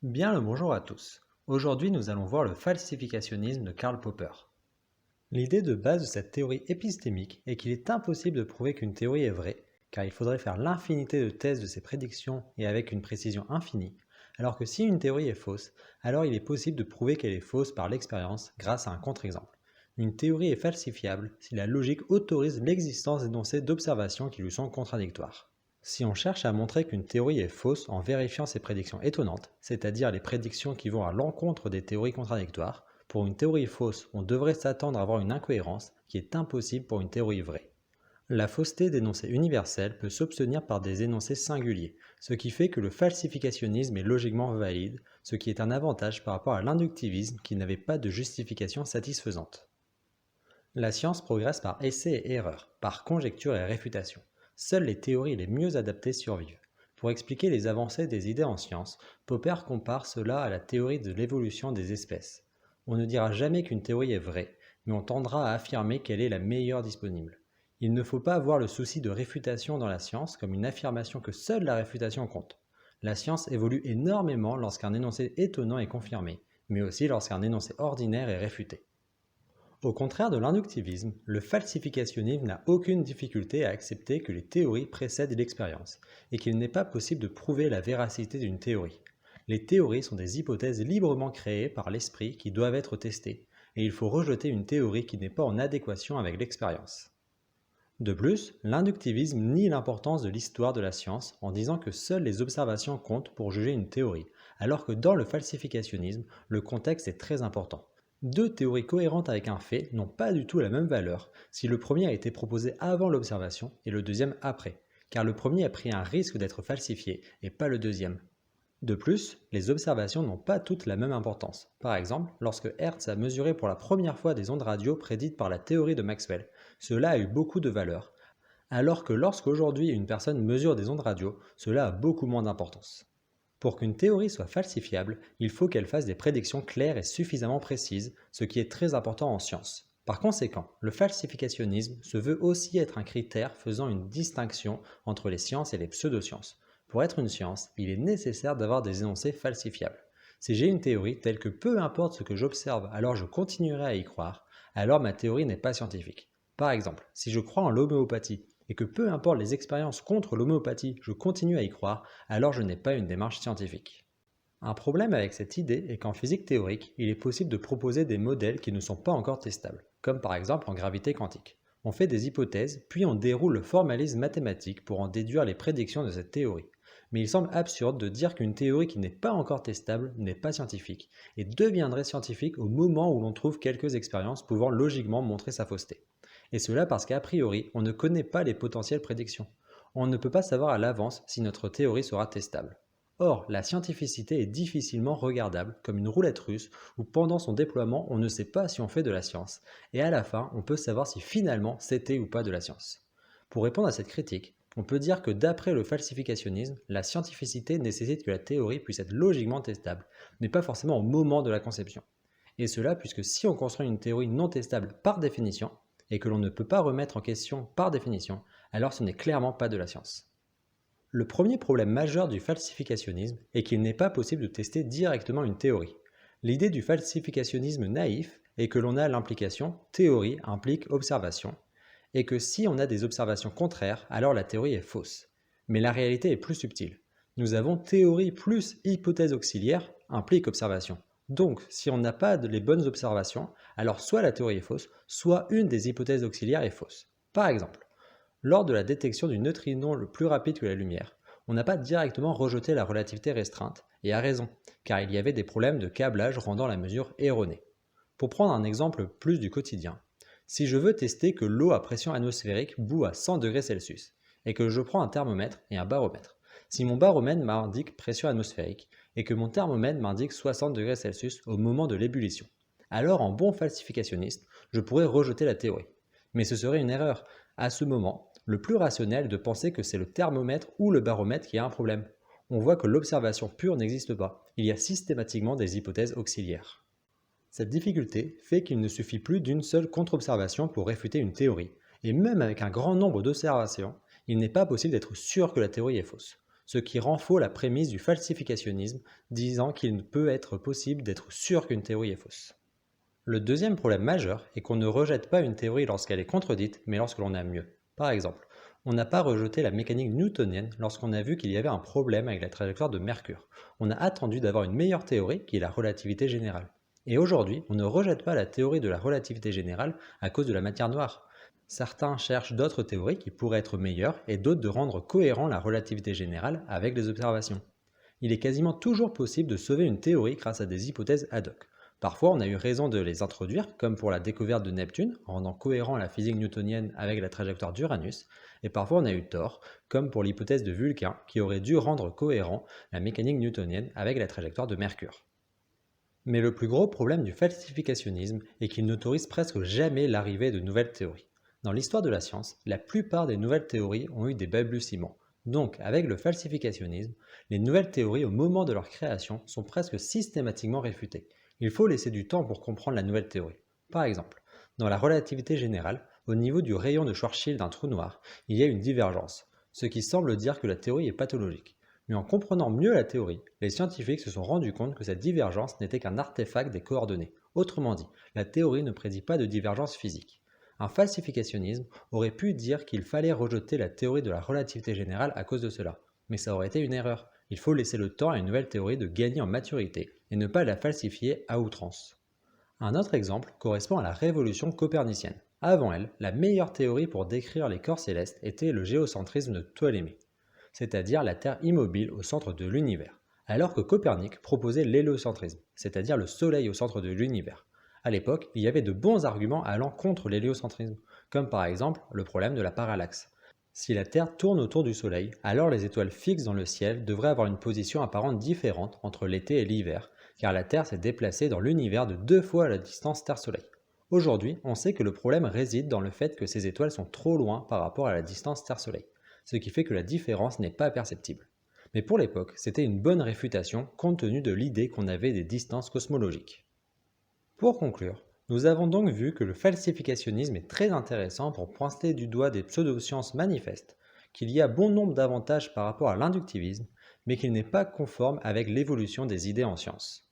Bien le bonjour à tous. Aujourd'hui, nous allons voir le falsificationnisme de Karl Popper. L'idée de base de cette théorie épistémique est qu'il est impossible de prouver qu'une théorie est vraie, car il faudrait faire l'infinité de thèses de ses prédictions et avec une précision infinie, alors que si une théorie est fausse, alors il est possible de prouver qu'elle est fausse par l'expérience grâce à un contre-exemple. Une théorie est falsifiable si la logique autorise l'existence d'énoncés d'observations qui lui sont contradictoires. Si on cherche à montrer qu'une théorie est fausse en vérifiant ses prédictions étonnantes, c'est-à-dire les prédictions qui vont à l'encontre des théories contradictoires, pour une théorie fausse, on devrait s'attendre à avoir une incohérence qui est impossible pour une théorie vraie. La fausseté d'énoncés universels peut s'obtenir par des énoncés singuliers, ce qui fait que le falsificationnisme est logiquement valide, ce qui est un avantage par rapport à l'inductivisme qui n'avait pas de justification satisfaisante. La science progresse par essai et erreur, par conjecture et réfutation. Seules les théories les mieux adaptées survivent. Pour expliquer les avancées des idées en science, Popper compare cela à la théorie de l'évolution des espèces. On ne dira jamais qu'une théorie est vraie, mais on tendra à affirmer qu'elle est la meilleure disponible. Il ne faut pas voir le souci de réfutation dans la science comme une affirmation que seule la réfutation compte. La science évolue énormément lorsqu'un énoncé étonnant est confirmé, mais aussi lorsqu'un énoncé ordinaire est réfuté. Au contraire de l'inductivisme, le falsificationnisme n'a aucune difficulté à accepter que les théories précèdent l'expérience et qu'il n'est pas possible de prouver la véracité d'une théorie. Les théories sont des hypothèses librement créées par l'esprit qui doivent être testées, et il faut rejeter une théorie qui n'est pas en adéquation avec l'expérience. De plus, l'inductivisme nie l'importance de l'histoire de la science en disant que seules les observations comptent pour juger une théorie, alors que dans le falsificationnisme, le contexte est très important. Deux théories cohérentes avec un fait n'ont pas du tout la même valeur si le premier a été proposé avant l'observation et le deuxième après, car le premier a pris un risque d'être falsifié et pas le deuxième. De plus, les observations n'ont pas toutes la même importance. Par exemple, lorsque Hertz a mesuré pour la première fois des ondes radio prédites par la théorie de Maxwell, cela a eu beaucoup de valeur, alors que lorsqu'aujourd'hui une personne mesure des ondes radio, cela a beaucoup moins d'importance. Pour qu'une théorie soit falsifiable, il faut qu'elle fasse des prédictions claires et suffisamment précises, ce qui est très important en science. Par conséquent, le falsificationnisme se veut aussi être un critère faisant une distinction entre les sciences et les pseudosciences. Pour être une science, il est nécessaire d'avoir des énoncés falsifiables. Si j'ai une théorie telle que peu importe ce que j'observe, alors je continuerai à y croire, alors ma théorie n'est pas scientifique. Par exemple, si je crois en l'homéopathie et que peu importe les expériences contre l'homéopathie, je continue à y croire, alors je n'ai pas une démarche scientifique. Un problème avec cette idée est qu'en physique théorique, il est possible de proposer des modèles qui ne sont pas encore testables, comme par exemple en gravité quantique. On fait des hypothèses, puis on déroule le formalisme mathématique pour en déduire les prédictions de cette théorie. Mais il semble absurde de dire qu'une théorie qui n'est pas encore testable n'est pas scientifique, et deviendrait scientifique au moment où l'on trouve quelques expériences pouvant logiquement montrer sa fausseté. Et cela parce qu'a priori, on ne connaît pas les potentielles prédictions. On ne peut pas savoir à l'avance si notre théorie sera testable. Or, la scientificité est difficilement regardable, comme une roulette russe, où pendant son déploiement, on ne sait pas si on fait de la science, et à la fin, on peut savoir si finalement c'était ou pas de la science. Pour répondre à cette critique, on peut dire que d'après le falsificationnisme, la scientificité nécessite que la théorie puisse être logiquement testable, mais pas forcément au moment de la conception. Et cela puisque si on construit une théorie non testable par définition, et que l'on ne peut pas remettre en question par définition, alors ce n'est clairement pas de la science. Le premier problème majeur du falsificationnisme est qu'il n'est pas possible de tester directement une théorie. L'idée du falsificationnisme naïf est que l'on a l'implication théorie implique observation, et que si on a des observations contraires, alors la théorie est fausse. Mais la réalité est plus subtile. Nous avons théorie plus hypothèse auxiliaire implique observation. Donc, si on n'a pas les bonnes observations, alors soit la théorie est fausse, soit une des hypothèses auxiliaires est fausse. Par exemple, lors de la détection du neutrino le plus rapide que la lumière, on n'a pas directement rejeté la relativité restreinte, et à raison, car il y avait des problèmes de câblage rendant la mesure erronée. Pour prendre un exemple plus du quotidien, si je veux tester que l'eau à pression atmosphérique bout à 100 degrés Celsius, et que je prends un thermomètre et un baromètre, si mon baromètre m'indique pression atmosphérique, et que mon thermomètre m'indique 60 degrés Celsius au moment de l'ébullition, alors en bon falsificationniste, je pourrais rejeter la théorie. Mais ce serait une erreur. À ce moment, le plus rationnel est de penser que c'est le thermomètre ou le baromètre qui a un problème. On voit que l'observation pure n'existe pas. Il y a systématiquement des hypothèses auxiliaires. Cette difficulté fait qu'il ne suffit plus d'une seule contre-observation pour réfuter une théorie, et même avec un grand nombre d'observations, il n'est pas possible d'être sûr que la théorie est fausse. ce qui rend faux la prémisse du falsificationnisme, disant qu'il ne peut être possible d'être sûr qu'une théorie est fausse. Le deuxième problème majeur est qu'on ne rejette pas une théorie lorsqu'elle est contredite, mais lorsque l'on a mieux. Par exemple, on n'a pas rejeté la mécanique newtonienne lorsqu'on a vu qu'il y avait un problème avec la trajectoire de Mercure. On a attendu d'avoir une meilleure théorie, qui est la relativité générale. Et aujourd'hui, on ne rejette pas la théorie de la relativité générale à cause de la matière noire. Certains cherchent d'autres théories qui pourraient être meilleures et d'autres de rendre cohérent la relativité générale avec les observations. Il est quasiment toujours possible de sauver une théorie grâce à des hypothèses ad hoc. Parfois, on a eu raison de les introduire, comme pour la découverte de Neptune, en rendant cohérent la physique newtonienne avec la trajectoire d'Uranus, et parfois on a eu tort, comme pour l'hypothèse de Vulcain, qui aurait dû rendre cohérent la mécanique newtonienne avec la trajectoire de Mercure. Mais le plus gros problème du falsificationnisme est qu'il n'autorise presque jamais l'arrivée de nouvelles théories. Dans l'histoire de la science, la plupart des nouvelles théories ont eu des balbutiements. Donc, avec le falsificationnisme, les nouvelles théories au moment de leur création sont presque systématiquement réfutées. Il faut laisser du temps pour comprendre la nouvelle théorie. Par exemple, dans la relativité générale, au niveau du rayon de Schwarzschild d'un trou noir, il y a une divergence, ce qui semble dire que la théorie est pathologique. Mais en comprenant mieux la théorie, les scientifiques se sont rendus compte que cette divergence n'était qu'un artefact des coordonnées. Autrement dit, la théorie ne prédit pas de divergence physique. Un falsificationnisme aurait pu dire qu'il fallait rejeter la théorie de la relativité générale à cause de cela. Mais ça aurait été une erreur. Il faut laisser le temps à une nouvelle théorie de gagner en maturité et ne pas la falsifier à outrance. Un autre exemple correspond à la révolution copernicienne. Avant elle, la meilleure théorie pour décrire les corps célestes était le géocentrisme de Ptolémée, c'est-à-dire la Terre immobile au centre de l'univers, alors que Copernic proposait l'héliocentrisme, c'est-à-dire le Soleil au centre de l'univers. À l'époque, il y avait de bons arguments allant contre l'héliocentrisme, comme par exemple le problème de la parallaxe. Si la Terre tourne autour du Soleil, alors les étoiles fixes dans le ciel devraient avoir une position apparente différente entre l'été et l'hiver, car la Terre s'est déplacée dans l'univers de 2 fois la distance Terre-Soleil. Aujourd'hui, on sait que le problème réside dans le fait que ces étoiles sont trop loin par rapport à la distance Terre-Soleil, ce qui fait que la différence n'est pas perceptible. Mais pour l'époque, c'était une bonne réfutation compte tenu de l'idée qu'on avait des distances cosmologiques. Pour conclure, nous avons donc vu que le falsificationnisme est très intéressant pour pointer du doigt des pseudosciences manifestes, qu'il y a bon nombre d'avantages par rapport à l'inductivisme, mais qu'il n'est pas conforme avec l'évolution des idées en sciences.